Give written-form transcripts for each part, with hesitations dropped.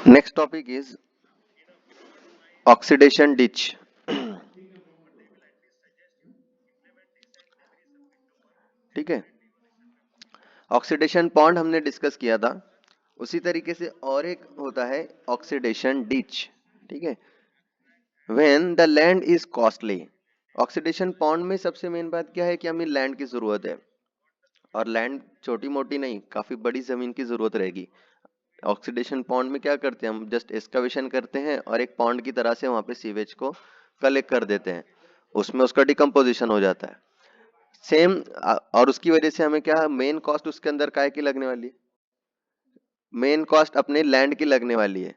Next topic is oxidation ditch. ठीक है, oxidation pond हमने डिस्कस किया था। उसी तरीके से और एक होता है ऑक्सीडेशन डिच। ठीक है, when the land is costly. Oxidation pond में सबसे मेन बात क्या है कि हमें लैंड की जरूरत है, और लैंड छोटी मोटी नहीं, काफी बड़ी जमीन की जरूरत रहेगी। ऑक्सीडेशन पॉन्ड में क्या करते हैं, हम जस्ट एक्सकवेशन करते हैं और एक पॉन्ड की तरह से वहां पे सीवेज को कलेक्ट कर देते हैं, उसमें उसका डिकम्पोजिशन हो जाता है। सेम, और उसकी वजह से हमें क्या मेन कॉस्ट उसके अंदर काय की लगने वाली है, मेन कॉस्ट अपने लैंड की लगने वाली है।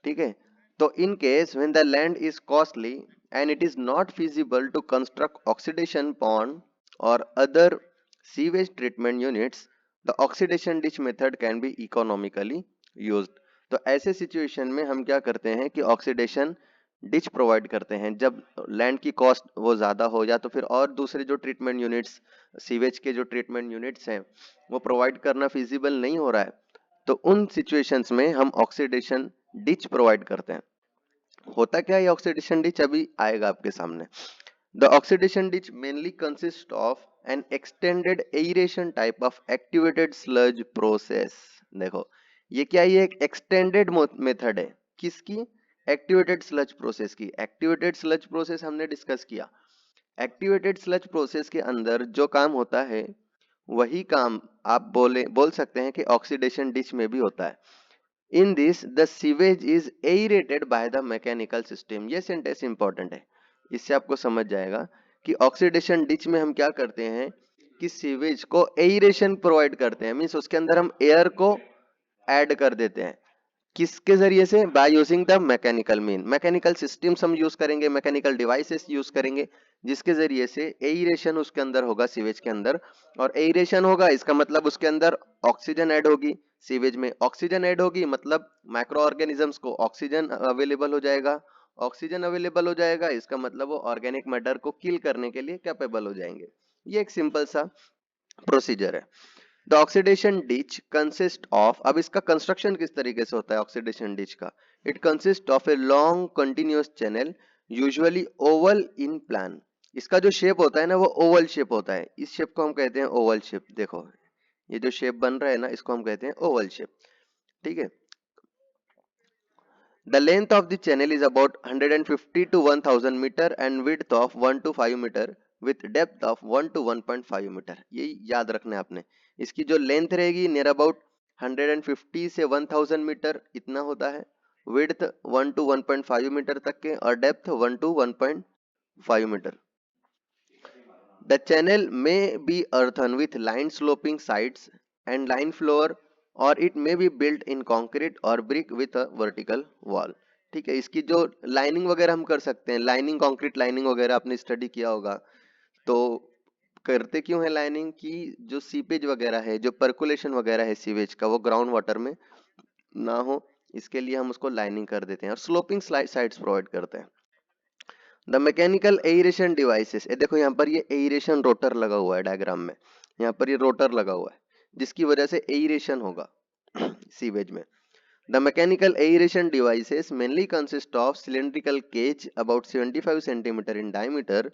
ठीक है, तो in case when the land is costly and it is not feasible to construct oxidation pond or other sewage treatment units, the oxidation ditch method can be economically used. तो ऐसे सिचुएशन में हम क्या करते हैं कि ऑक्सीडेशन डिच प्रोवाइड करते हैं जब लैंड की कॉस्ट वो ज्यादा हो, या तो फिर और दूसरे जो ट्रीटमेंट यूनिट्स, सीवेज के जो ट्रीटमेंट यूनिट्स हैं वो प्रोवाइड करना फिजिबल नहीं हो रहा है, तो उन सिचुएशंस में हम ऑक्सीडेशन डिच प्रोवाइड करते हैं। होता क्या है ऑक्सीडेशन डिच, अभी आएगा आपके सामने। The oxidation ditch mainly consist of N extended aeration type of activated sludge process. देखो ये क्या है, ये एक एक्सटेंडेड मेथड है किसकी, एक्टिवेटेड स्लज प्रोसेस की। एक्टिवेटेड स्लज प्रोसेस हमने डिस्कस किया। एक्टिवेटेड स्लज प्रोसेस के अंदर जो काम होता है वही काम आप बोल सकते हैं कि ऑक्सीडेशन डिच में भी होता है। In this the sewage is aerated by the mechanical system. ये सेंटेंस इंपॉर्टेंट है, इससे आपको समझ जाएगा कि ऑक्सीडेशन डिच में हम क्या करते हैं कि सीवेज को एरेशन प्रोवाइड करते हैं, मीन्स उसके अंदर हम एयर को ऐड कर देते हैं। किसके जरिए से, by using the mechanical mean. Mechanical systems हम यूज करेंगे, मैकेनिकल डिवाइसेस यूज करेंगे, जिसके जरिए से एरेशन उसके अंदर होगा, सीवेज के अंदर। और एरेशन होगा इसका मतलब उसके अंदर ऑक्सीजन ऐड होगी। सीवेज में ऑक्सीजन ऐड होगी मतलब माइक्रो ऑर्गेनिजम्स को ऑक्सीजन अवेलेबल हो जाएगा। ऑक्सीजन अवेलेबल हो जाएगा इसका मतलब वो ऑर्गेनिक मैटर को किल करने के लिए कैपेबल हो जाएंगे। ये एक सिंपल सा प्रोसीजर है। The oxidation ditch consist of, अब इसका कंस्ट्रक्शन किस तरीके से होता है ऑक्सीडेशन डिच का। It consist of a long continuous channel, usually oval in plan. इसका जो शेप होता है ना वो ओवल शेप होता है, इस शेप को हम कहते हैं ओवल शेप। देखो ये जो शेप बन रहा है ना इसको हम कहते हैं ओवल शेप। ठीक है, the length of the channel is about 150 to 1000 metre and width of 1 to 5 metre with depth of 1 to 1.5 metre. ये याद रखना है आपने। इसकी जो लेंथ रहेगी नियर अबाउट 150 से 1000 मीटर इतना होता है, विड्थ 1 to 1.5 मीटर तक के, और depth 1 to 1.5 metre. The channel may be earthen with line sloping sides and line floor, or it may be built in concrete or brick with a vertical wall। ठीक है, इसकी जो lining वगैरह हम कर सकते हैं, लाइनिंग कंक्रीट लाइनिंग वगैरह आपने स्टडी किया होगा। तो करते क्यों है लाइनिंग की, जो सीपेज वगैरह है, जो पर्कुलेशन वगैरह है सीवेज का, वो ग्राउंड वाटर में ना हो, इसके लिए हम उसको लाइनिंग कर देते हैं और स्लोपिंग साइड्स प्रोवाइड करते हैं। द मैकेनिकल एयरेशन डिवाइसेस, ये देखो यहाँ पर ये एयरेशन रोटर लगा हुआ है डायग्राम में, यहाँ पर ये रोटर लगा हुआ है जिसकी वजह से एयरेशन होगा सीवेज में। The mechanical aeration devices mainly consist of cylindrical cage about 75 centimetre in diameter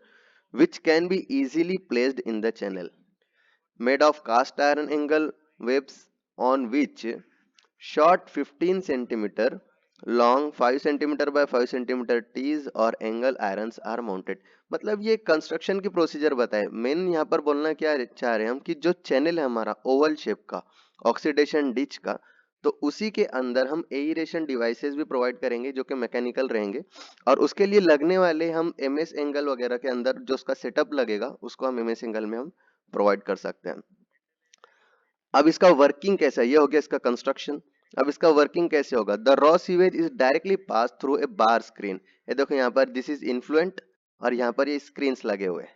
which can be easily placed in the channel, made of cast iron angle webs on which short 15 centimeter long 5 centimeter by 5 centimeter tees और angle irons are mounted. मतलब ये construction की procedure बताए। Main यहाँ पर बोलना क्या चाह रहे हैं हम कि जो चैनल है हमारा ओवल शेप का ऑक्सीडेशन डिच का, तो उसी के अंदर हम एयरेशन डिवाइसेस भी प्रोवाइड करेंगे जो कि मैकेनिकल रहेंगे, और उसके लिए लगने वाले हम एमएस एंगल वगैरह के अंदर जो उसका सेटअप लगेगा उसको हम एमएस एंगल में हम प्रोवाइड कर सकते हैं। अब इसका वर्किंग कैसा है, ये हो गया इसका कंस्ट्रक्शन। अब इसका वर्किंग कैसे होगा, the raw sewage is directly pass through a bar screen. ये देखो यहाँ पर दिस इज इन्फ्लुएंट और यहाँ पर ये स्क्रीन लगे हुए हैं।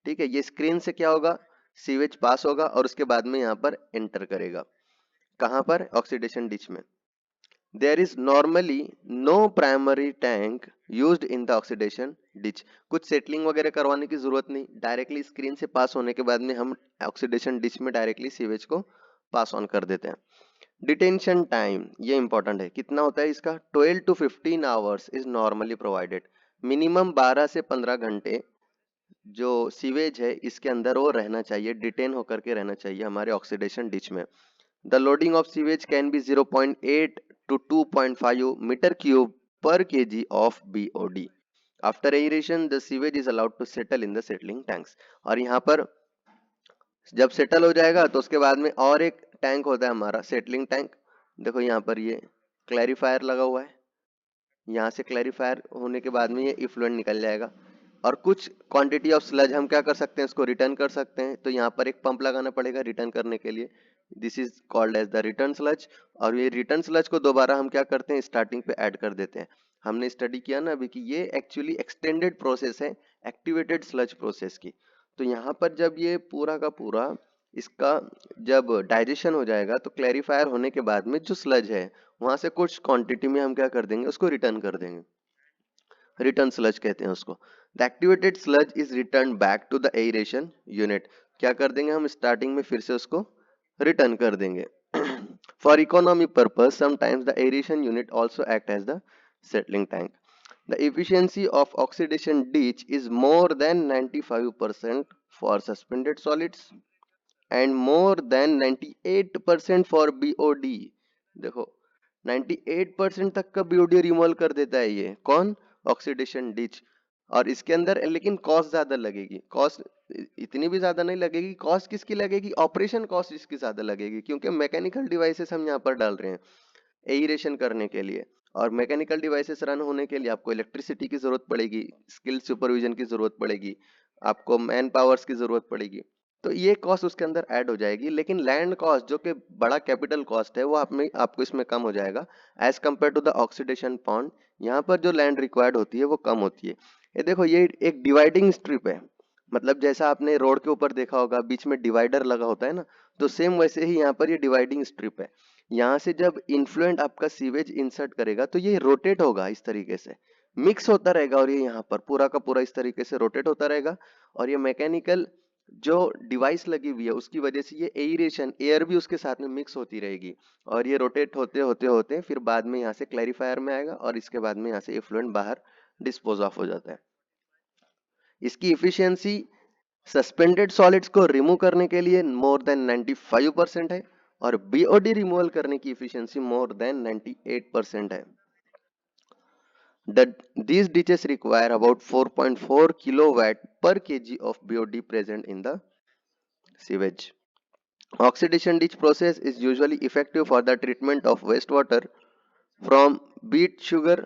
ठीक है, ये स्क्रीन से क्या होगा, सीवेज पास होगा और उसके बाद में यहाँ पर एंटर करेगा, कहाँ पर, ऑक्सीडेशन डिच में। There is normally no primary tank used in the oxidation ditch. कुछ सेटलिंग वगैरह करवाने की जरूरत नहीं, डायरेक्टली स्क्रीन से पास होने के बाद में हम ऑक्सीडेशन डिच में डायरेक्टली सीवेज को पास ऑन कर देते हैं। डिटेंशन टाइम ये इंपॉर्टेंट है, कितना होता है इसका? 12 to 15 hours is normally provided. Minimum 12 से 15 घंटे जो सीवेज है इसके अंदर वो रहना चाहिए, डिटेन होकर के रहना चाहिए हमारे ऑक्सीडेशन डिच में। The loading of sewage can be 0.8 to 2.5 metre cube per KG of BOD. After aeration the sewage is allowed to settle in the settling tanks. और यहाँ पर जब सेटल हो जाएगा तो उसके बाद में और एक टैंक होता है हमारा सेटलिंग टैंक। देखो यहाँ पर ये क्लैरिफायर लगा हुआ है, यहाँ से क्लैरिफायर होने के बाद में ये इफ्लुएंट निकल जाएगा और कुछ क्वांटिटी ऑफ स्लज हम क्या कर सकते हैं, इसको रिटर्न कर सकते हैं। तो यहाँ पर एक पंप लगाना पड़ेगा रिटर्न करने के लिए, this is called as the return sludge. और ये रिटर्न स्लज को दोबारा हम क्या करते हैं, स्टार्टिंग पे ऐड कर देते हैं। हमने स्टडी किया ना अभी कि ये एक्चुअली एक्सटेंडेड प्रोसेस है एक्टिवेटेड स्लज प्रोसेस की। तो यहाँ पर जब ये पूरा का पूरा इसका जब डाइजेशन हो जाएगा तो क्लैरिफायर होने के बाद में जो स्लज है वहां से कुछ क्वांटिटी में हम क्या कर देंगे, उसको रिटर्न कर देंगे, रिटर्न स्लज कहते हैं उसको। The activated sludge is return back to the aeration unit. क्या कर देंगे हम, स्टार्टिंग में फिर से उसको रिटर्न कर देंगे। For economy purpose sometimes the aeration unit also act as the settling tank. The efficiency of oxidation ditch is more than 95% for suspended solids and more than 98% for BOD। देखो 98% तक का BOD removal कर देता है ये कौन, oxidation ditch. और इसके अंदर लेकिन कॉस्ट ज्यादा लगेगी, कॉस्ट इतनी भी ज्यादा नहीं लगेगी। कॉस्ट किसकी लगेगी, ऑपरेशन कॉस्ट इसकी ज्यादा लगेगी, क्योंकि मैकेनिकल डिवाइसेस हम यहाँ पर डाल रहे हैं एयरेशन करने के लिए। और मैकेनिकल डिवाइसेस रन होने के लिए आपको इलेक्ट्रिसिटी की जरूरत पड़ेगी, स्किल सुपरविजन की जरूरत पड़ेगी, आपको मैन पावर्स की जरूरत पड़ेगी। तो ये कॉस्ट उसके अंदर ऐड हो जाएगी। लेकिन लैंड कॉस्ट जो कि बड़ा कैपिटल कॉस्ट है वो आपको इसमें कम हो जाएगा as compare to the oxidation pond. यहाँ पर जो लैंड रिक्वायर्ड होती है वो कम होती है। ये देखो ये एक डिवाइडिंग स्ट्रिप है, मतलब जैसा आपने रोड के ऊपर देखा होगा बीच में डिवाइडर लगा होता है ना, तो सेम वैसे ही यहाँ पर ये डिवाइडिंग स्ट्रिप है। यहाँ से जब इन्फ्लुएंट आपका सीवेज इंसर्ट करेगा तो ये रोटेट होगा इस तरीके से, मिक्स होता रहेगा और ये यहाँ पर पूरा का पूरा इस तरीके से रोटेट होता रहेगा। और ये मैकेनिकल जो डिवाइस लगी हुई है उसकी वजह से ये एयरेशन एयर भी उसके साथ में मिक्स होती रहेगी और ये रोटेट होते होते होते फिर बाद में यहाँ से क्लैरिफायर में आएगा और इसके बाद में यहाँ से इफ्लुएंट बाहर डिस्पोज ऑफ हो जाता है। इसकी इफिशियंसी सस्पेंडेड सॉलिड्स को रिमूव करने के लिए मोर देन 95% है और बीओडी रिमूवल करने की इफिशियंसी मोर देन 98% है। These ditches require about 4.4 kilowatt per kg of BOD present in the sewage. Oxidation ditch process is usually effective for the treatment of wastewater from beet sugar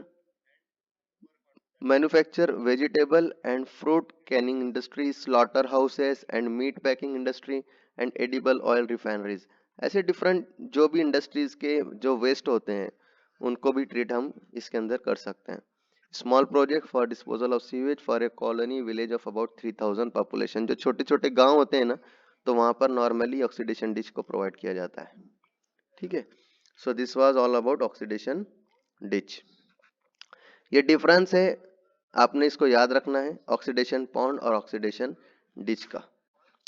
manufacture, vegetable and fruit canning industry, slaughterhouses and meat packing industry and edible oil refineries। ऐसे different जो भी industries के जो waste होते हैं उनको भी treat हम इसके अंदर कर सकते हैं। Small project for disposal of sewage for a colony village of about 3000 population. जो छोटे छोटे गांव होते हैं ना तो वहां पर नॉर्मली ऑक्सीडेशन डिच को प्रोवाइड किया जाता है। ठीक है, so this was all about oxidation ditch. ये डिफरेंस है, आपने इसको याद रखना है, ऑक्सीडेशन पॉन्ड और ऑक्सीडेशन डिच का।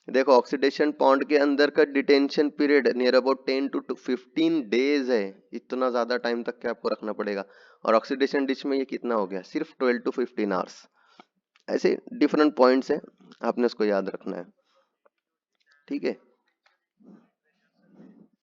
देखो ऑक्सीडेशन पॉन्ड के अंदर का detention period near about 10 to 15 days है, इतना ज्यादा टाइम तक के आपको रखना पड़ेगा। और ऑक्सीडेशन डिच में ये कितना हो गया, सिर्फ 12 to 15 आवर्स। ऐसे डिफरेंट पॉइंट्स है, आपने उसको याद रखना है। ठीक है,